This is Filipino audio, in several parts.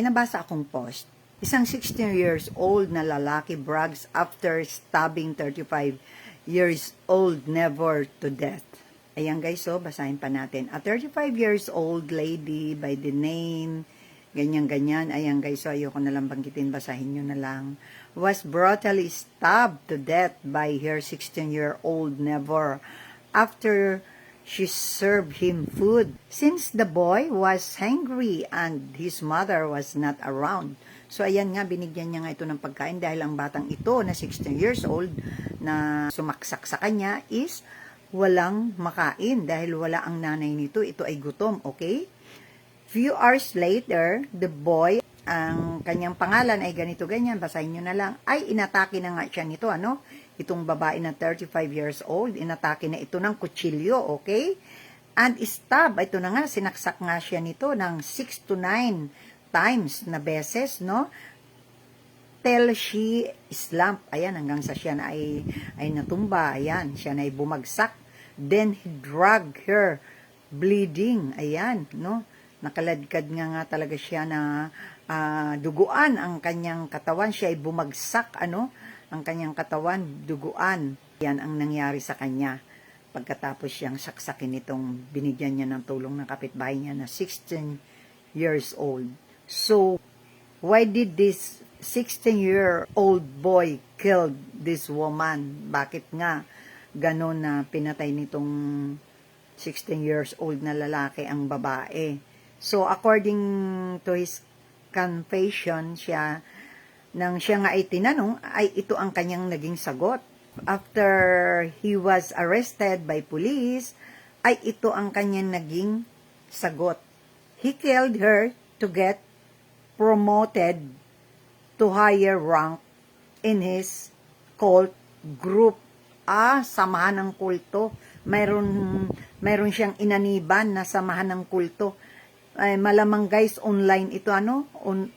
Nabasa akong post. Isang 16 years old na lalaki brags after stabbing 35 years old never to death. Ayan guys, so basahin pa natin. A 35 years old lady by the name, ganyan-ganyan. Ayan guys, so ayoko na lang banggitin, basahin nyo na lang. Was brutally stabbed to death by her 16-year-old never after she served him food. Since the boy was hungry and his mother was not around. So ayan nga, binigyan niya nga ito ng pagkain dahil ang batang ito na 16 years old na sumaksak sa kanya is walang makain dahil wala ang nanay nito. Ito ay gutom, okay? Few hours later, the boy, ang kanyang pangalan ay ganito ganyan, basahin nyo na lang, ay inatake na nga siya nito, ano? Itong babae na 35 years old, inatake na ito ng kutsilyo, okay? And stab, ito na nga, sinaksak nga siya nito ng 6 to 9 times na beses, no? Till she slumped, ayan, hanggang sa siya na ay natumba, ayan, siya na ay bumagsak. Then he dragged her, bleeding, ayan, no? Nakaladkad nga talaga siya na duguan ang kanyang katawan, siya ay bumagsak, ano? Ang kanyang katawan, duguan. Yan ang nangyari sa kanya. Pagkatapos siyang saksakin itong binigyan niya ng tulong ng kapitbahay niya na 16 years old. So, why did this 16-year-old boy killed this woman? Bakit nga ganon na pinatay nitong 16 years old na lalaki ang babae? So, according to his confession, nang siya nga ay tinanong, ay ito ang kanyang naging sagot. After he was arrested by police, ay ito ang kanyang naging sagot. He killed her to get promoted to higher rank in his cult group. Samahan ng kulto. Mayroon siyang inaniban na samahan ng kulto. Ay, malamang guys, online ito, ano?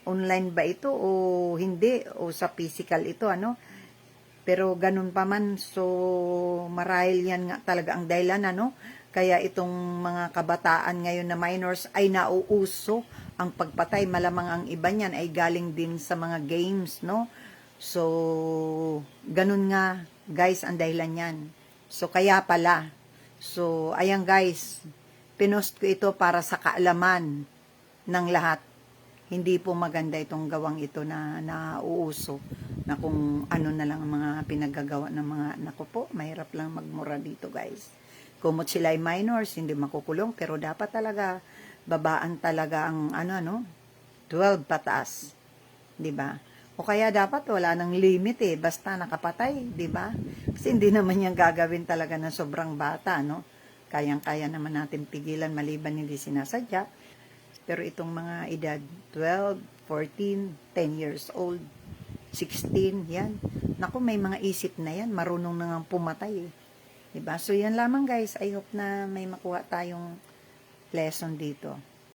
Online ba ito o hindi? O sa physical ito, ano? Pero ganun pa man, so marahil yan nga talaga ang dahilan, ano? Kaya itong mga kabataan ngayon na minors ay nauuso ang pagpatay. Malamang ang iba niyan ay galing din sa mga games, no? So, ganun nga, guys, ang dahilan yan. So, kaya pala. So, ayan guys, pinost ko ito para sa kaalaman ng lahat. Hindi po maganda itong gawang ito na nauuso, na kung ano na lang ang mga pinagagawa ng mga, naku po, mahirap lang magmura dito guys. Kumot sila ay minors, hindi makukulong, pero dapat talaga, babaan talaga ang 12 pataas. 'Di ba? O kaya dapat wala nang limit basta nakapatay, 'di ba? Kasi hindi naman yan gagawin talaga ng sobrang bata, no? Kayang-kaya naman natin pigilan maliban hindi sinasadya. Pero itong mga edad 12, 14, 10 years old, 16, yan. Naku, may mga isip na yan, marunong na nga pumatay. Diba? So yan lamang guys, I hope na may makuha tayong lesson dito.